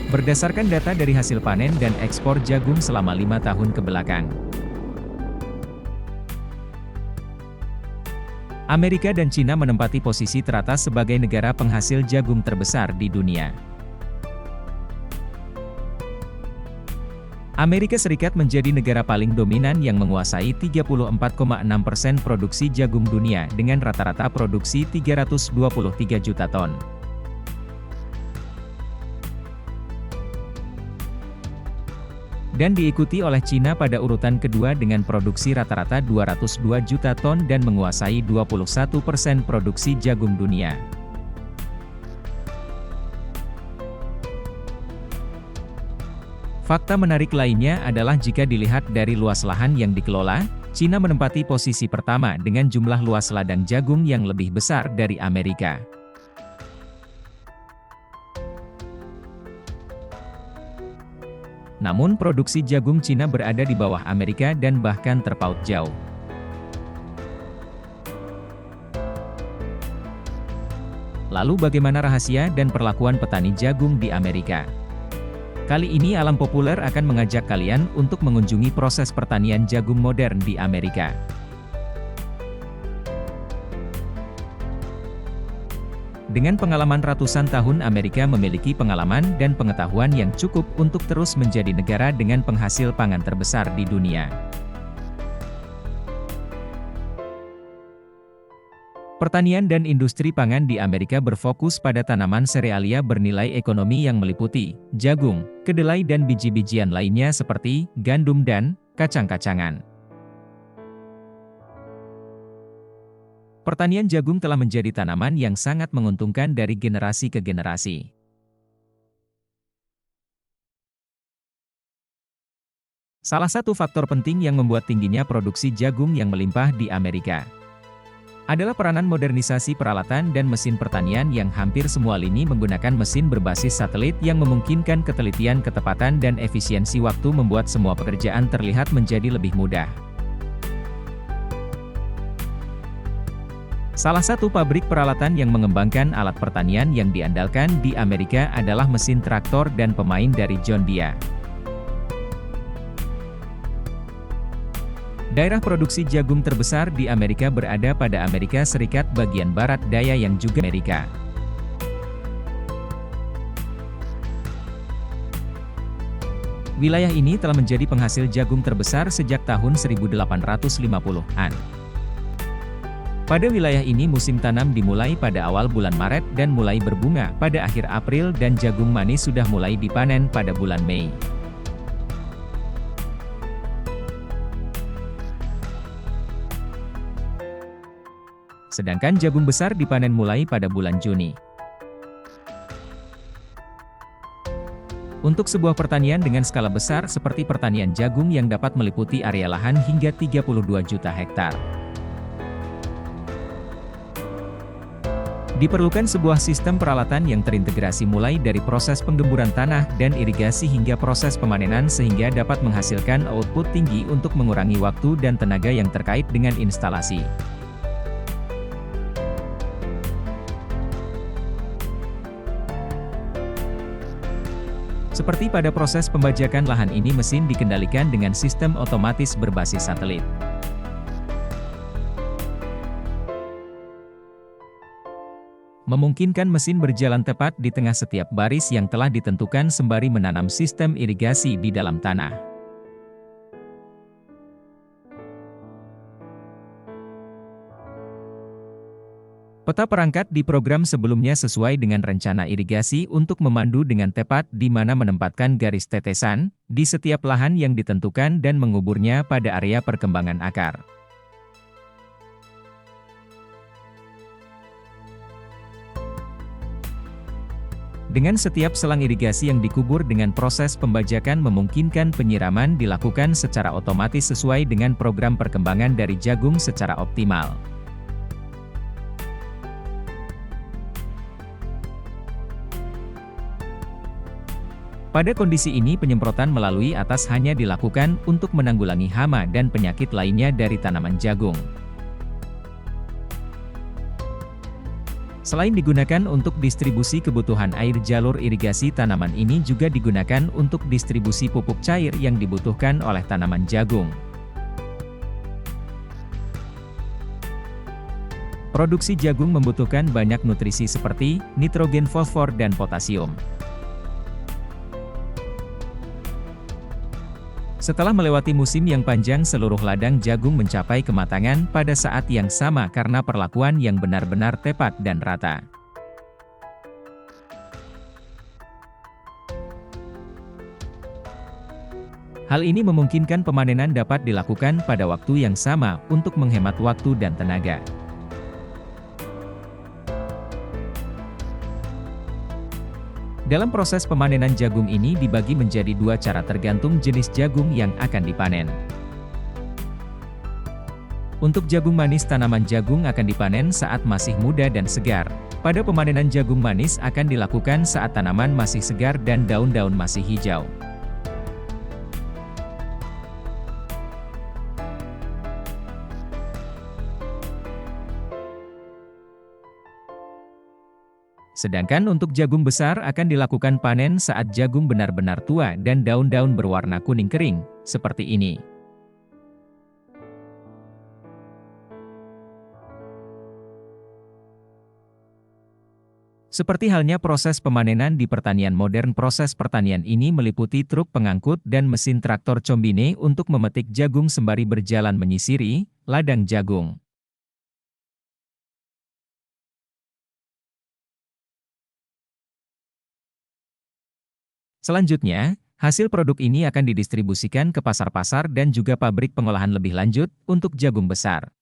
Berdasarkan data dari hasil panen dan ekspor jagung selama 5 tahun ke belakang, Amerika dan Cina menempati posisi teratas sebagai negara penghasil jagung terbesar di dunia. Amerika Serikat menjadi negara paling dominan yang menguasai 34,6% produksi jagung dunia dengan rata-rata produksi 323 juta ton. Dan diikuti oleh Cina pada urutan kedua dengan produksi rata-rata 202 juta ton dan menguasai 21% produksi jagung dunia. Fakta menarik lainnya adalah jika dilihat dari luas lahan yang dikelola, Cina menempati posisi pertama dengan jumlah luas ladang jagung yang lebih besar dari Amerika. Namun produksi jagung Cina berada di bawah Amerika dan bahkan terpaut jauh. Lalu bagaimana rahasia dan perlakuan petani jagung di Amerika? Kali ini Alam Populer akan mengajak kalian untuk mengunjungi proses pertanian jagung modern di Amerika. Dengan pengalaman ratusan tahun, Amerika memiliki pengalaman dan pengetahuan yang cukup untuk terus menjadi negara dengan penghasil pangan terbesar di dunia. Pertanian dan industri pangan di Amerika berfokus pada tanaman serealia bernilai ekonomi yang meliputi jagung, kedelai dan biji-bijian lainnya seperti gandum dan kacang-kacangan. Pertanian jagung telah menjadi tanaman yang sangat menguntungkan dari generasi ke generasi. Salah satu faktor penting yang membuat tingginya produksi jagung yang melimpah di Amerika adalah peranan modernisasi peralatan dan mesin pertanian yang hampir semua lini menggunakan mesin berbasis satelit yang memungkinkan ketelitian, ketepatan dan efisiensi waktu membuat semua pekerjaan terlihat menjadi lebih mudah. Salah satu pabrik peralatan yang mengembangkan alat pertanian yang diandalkan di Amerika adalah mesin traktor dan pemain dari John Deere. Daerah produksi jagung terbesar di Amerika berada pada Amerika Serikat bagian barat daya yang juga Amerika. Wilayah ini telah menjadi penghasil jagung terbesar sejak tahun 1850-an. Pada wilayah ini musim tanam dimulai pada awal bulan Maret dan mulai berbunga pada akhir April dan jagung manis sudah mulai dipanen pada bulan Mei. Sedangkan jagung besar dipanen mulai pada bulan Juni. Untuk sebuah pertanian dengan skala besar seperti pertanian jagung yang dapat meliputi area lahan hingga 32 juta hektar, diperlukan sebuah sistem peralatan yang terintegrasi mulai dari proses penggemburan tanah dan irigasi hingga proses pemanenan sehingga dapat menghasilkan output tinggi untuk mengurangi waktu dan tenaga yang terkait dengan instalasi. Seperti pada proses pembajakan lahan ini, mesin dikendalikan dengan sistem otomatis berbasis satelit. Memungkinkan mesin berjalan tepat di tengah setiap baris yang telah ditentukan sembari menanam sistem irigasi di dalam tanah. Peta perangkat di program sebelumnya sesuai dengan rencana irigasi untuk memandu dengan tepat di mana menempatkan garis tetesan di setiap lahan yang ditentukan dan menguburnya pada area perkembangan akar. Dengan setiap selang irigasi yang dikubur dengan proses pembajakan memungkinkan penyiraman dilakukan secara otomatis sesuai dengan program perkembangan dari jagung secara optimal. Pada kondisi ini penyemprotan melalui atas hanya dilakukan untuk menanggulangi hama dan penyakit lainnya dari tanaman jagung. Selain digunakan untuk distribusi kebutuhan air, jalur irigasi tanaman ini juga digunakan untuk distribusi pupuk cair yang dibutuhkan oleh tanaman jagung. Produksi jagung membutuhkan banyak nutrisi seperti nitrogen, fosfor, dan potasium. Setelah melewati musim yang panjang, seluruh ladang jagung mencapai kematangan pada saat yang sama karena perlakuan yang benar-benar tepat dan rata. Hal ini memungkinkan pemanenan dapat dilakukan pada waktu yang sama untuk menghemat waktu dan tenaga. Dalam proses pemanenan jagung ini dibagi menjadi dua cara tergantung jenis jagung yang akan dipanen. Untuk jagung manis, tanaman jagung akan dipanen saat masih muda dan segar. Pada pemanenan jagung manis akan dilakukan saat tanaman masih segar dan daun-daun masih hijau. Sedangkan untuk jagung besar akan dilakukan panen saat jagung benar-benar tua dan daun-daun berwarna kuning kering, seperti ini. Seperti halnya proses pemanenan di pertanian modern, proses pertanian ini meliputi truk pengangkut dan mesin traktor combine untuk memetik jagung sembari berjalan menyisiri ladang jagung. Selanjutnya, hasil produk ini akan didistribusikan ke pasar-pasar dan juga pabrik pengolahan lebih lanjut untuk jagung besar.